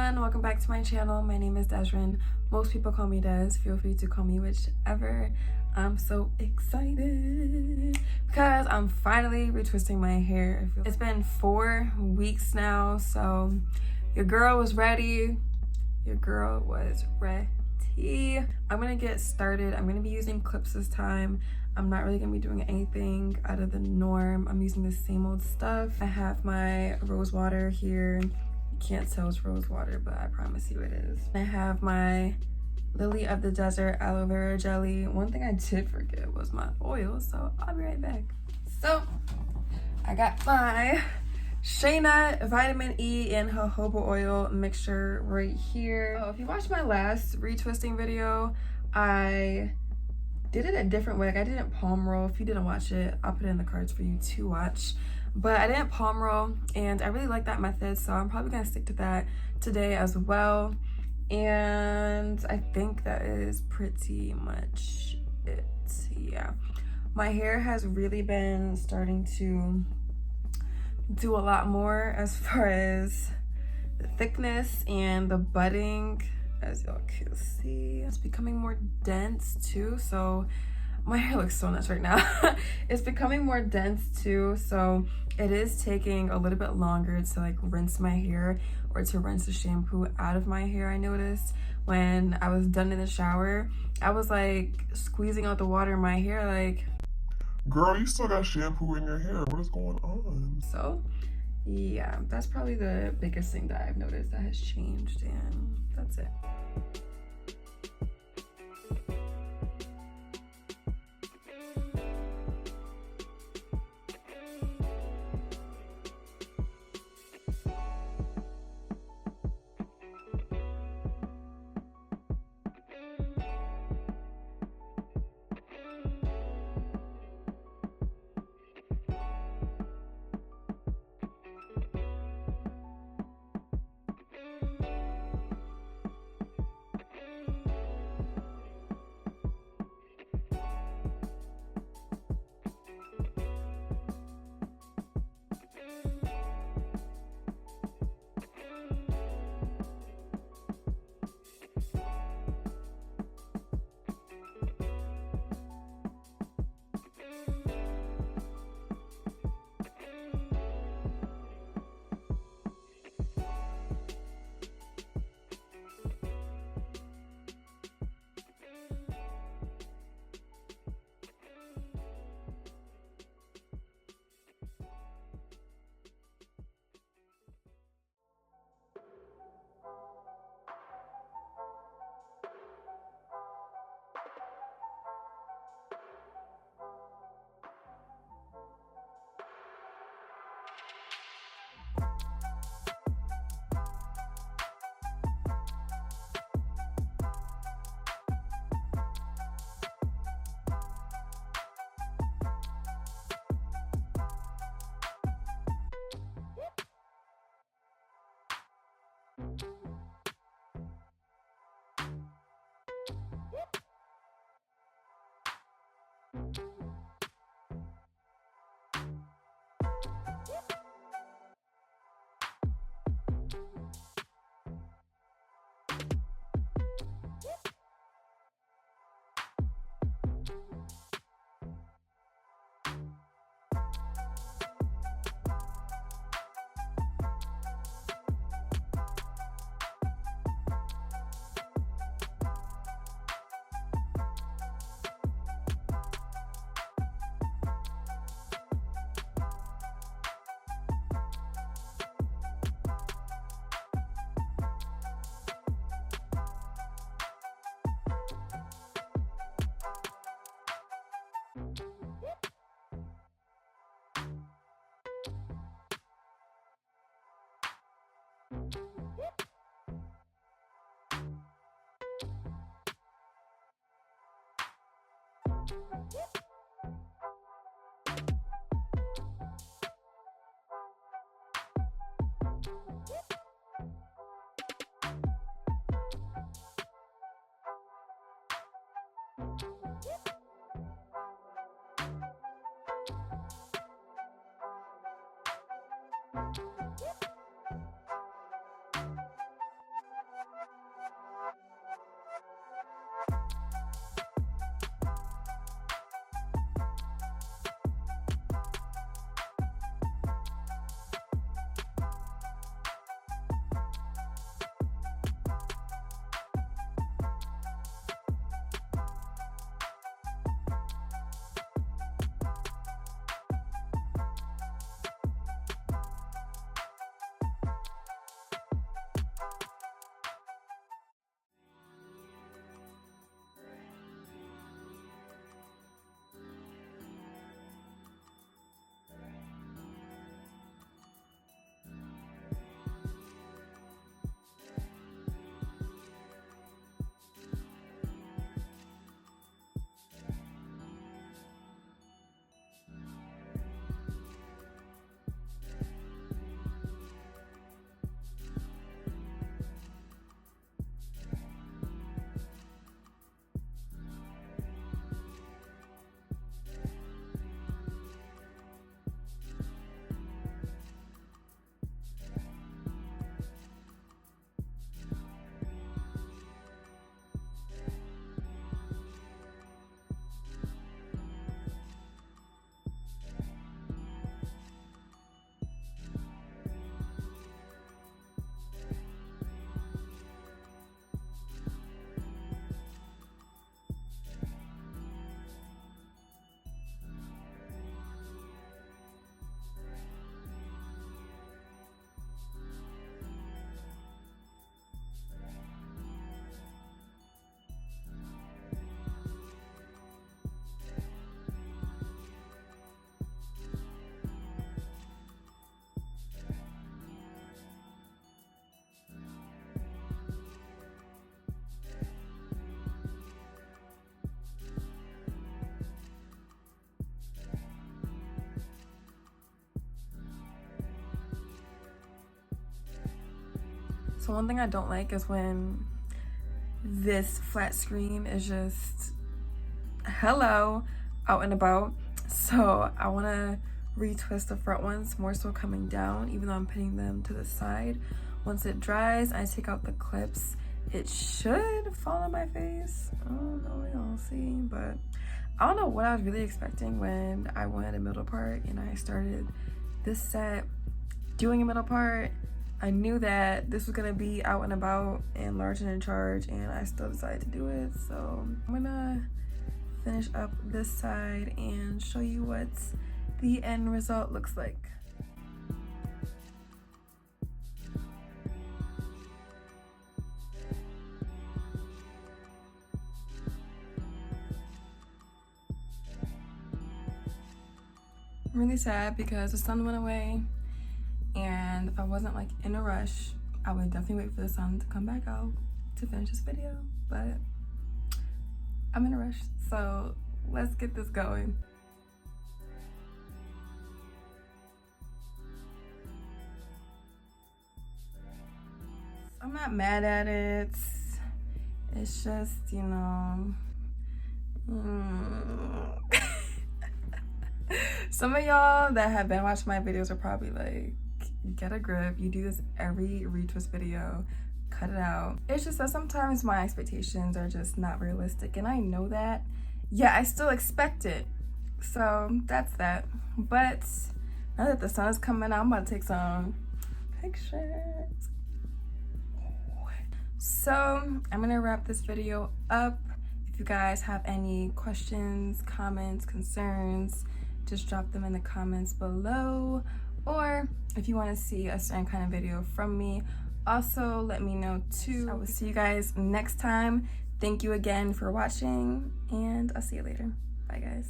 everyone, welcome back to my channel. My name is Deszren. Most people call me Des. Feel free to call me whichever. I'm so excited because I'm finally retwisting my hair. It's been 4 weeks now, so your girl was ready. Your girl was ready. I'm gonna get started. I'm gonna be using clips this time. I'm not really gonna be doing anything out of the norm. I'm using the same old stuff. I have my rose water here. You can't tell it's rose water, but I promise you it is. I have my Lily of the Desert aloe vera jelly. One thing I did forget was my oil, so I'll be right back. So I got my Shea Nut vitamin E and jojoba oil mixture right here. Oh, if you watched my last retwisting video, I did it a different way. Like, I didn't palm roll. If you didn't watch it, I'll put it in the cards for you to watch. But I didn't palm roll, and I really like that method, so I'm probably gonna stick to that today as well. And I think that is pretty much it. Yeah, my hair has really been starting to do a lot more as far as the thickness and the budding. As y'all can see, it's becoming more dense too, so my hair looks so nice right now. It's becoming more dense too, so it is taking a little bit longer to like rinse my hair or to rinse the shampoo out of my hair. I noticed when I was done in the shower, I was like squeezing out the water in my hair like, girl, you still got shampoo in your hair. What is going on? So yeah, that's probably the biggest thing that I've noticed that has changed, and that's it. So one thing I don't like is when this flat screen is just hello out and about. So I want to retwist the front ones, more so coming down, even though I'm pinning them to the side. Once it dries, I take out the clips. It should fall on my face. I don't know, y'all see, but I don't know what I was really expecting when I wanted a middle part and I started this set doing a middle part. I knew that this was gonna be out and about and large and in charge, and I still decided to do it. So I'm gonna finish up this side and show you what the end result looks like. I'm really sad because the sun went away, and if I wasn't like in a rush, I would definitely wait for the sun to come back out to finish this video, but I'm in a rush, so let's get this going. I'm not mad at it. It's just, you know, some of y'all that have been watching my videos are probably like, get a grip, you do this every retwist video, cut it out. It's just that sometimes my expectations are just not realistic, and I know that. Yeah, I still expect it, so that's that. But now that the sun is coming out, I'm about to take some pictures. So I'm gonna wrap this video up. If you guys have any questions, comments, concerns, just drop them in the comments below, or if you want to see a certain kind of video from me, also let me know too. I will see you guys next time. Thank you again for watching, and I'll see you later. Bye guys.